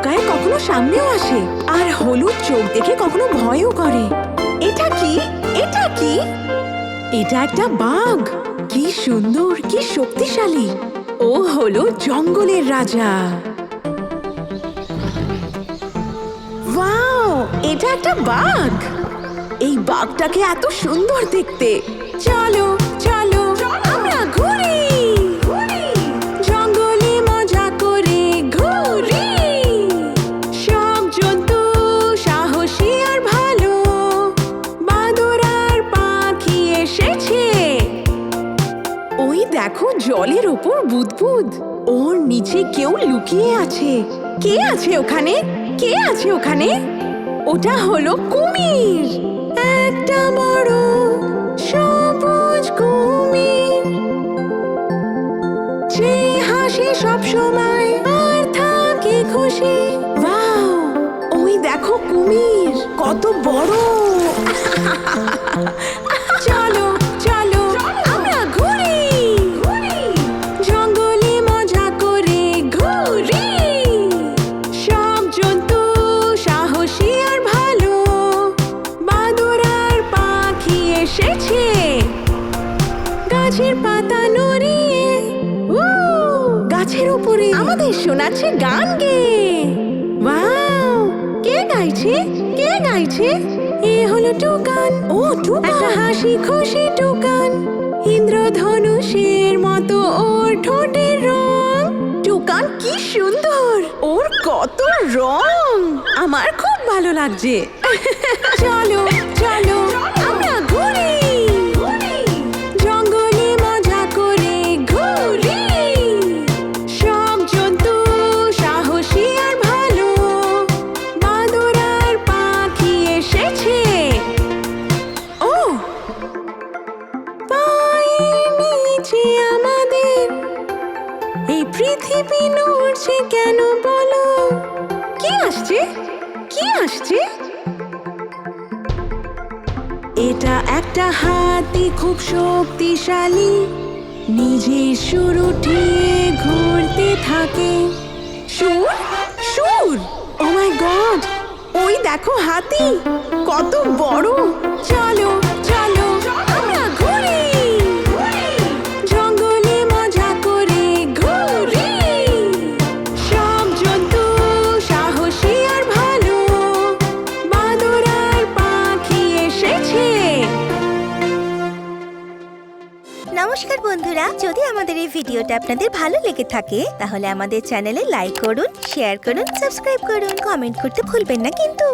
লুকায়, কখনো সামনেও আসে, আর হলুদ চোখ দেখে কখনো ভয়ও করে। এটা কি? এটা কি? এটা একটা বাঘ। কি সুন্দর, কি শক্তিশালী। ও হলো জঙ্গলের রাজা। ওয়াও, এটা একটা বাঘ। এই বাঘটাকে এত সুন্দর দেখতে। চলো চলো আমরা ঘুরি, জঙ্গলে মজা করে ঘুরি। সব জন্তু সাহসী আর ভালো, বাদর আর পাখি এসেছে। ওই দেখো জলের ওপর বুদবুদ, ওর নিচে কেউ লুকিয়ে আছে। কে আছে ওখানে? কে আছে ওখানে? ওটা হলো কুমির, একটা বড় সবুজ কুমির, যে হাসে সব সময় আর থাকে খুশি। ওয়াও, ওই দেখো কুমির কত বড়। চলো চলো আমরা ঘুরি, জঙ্গলে মজা করে ঘুরি। সব জন্তু সাহসী আর ভালো, বাদর আর পাখি এসেছে। গাছের পাতা নড়িয়ে গাছের উপরে আমাদের শোনাচ্ছে গান গেয়ে। ওয়াও, কে গাইছে? কে গাইছে? এ হলো টুকান। ও টুকান, একটা হাসি খুশি টুকান। ইন্দ্রধনুষের মতো ওর ঠোঁটের রং। টুকান কি সুন্দর, ওর কত রং, আমার খুব ভালো লাগছে। চলো চলো আমরা ঘুরি, জঙ্গলে মজা করে ঘুরি। সব জন্তু সাহসী আর ভালো, বাদর আর পাখি এসেছে। ও পায়ের নিচে আমাদের এই পৃথিবী নড়ছে কেন বলো? কি আসছে? কি আসছে? এটা একটা হাতি, খুব শক্তিশালী, নিজের সুর উঠিয়ে ঘুরতে থাকে। সুর? সুর? ও মাই গড, ওই দেখো হাতি কত বড়। চলো চলো আমরা ঘুরি, জঙ্গলে মজা করে ঘুরি। সব জন্তু সাহসী আর ভালো, বাদর আর পাখি এসেছে। নমস্কার বন্ধুরা, যদি আমাদের এই ভিডিওটা আপনাদের ভালো লেগে থাকে তাহলে আমাদের চ্যানেলে লাইক করুন, শেয়ার করুন, সাবস্ক্রাইব করুন, কমেন্ট করতে ভুলবেন না কিন্তু।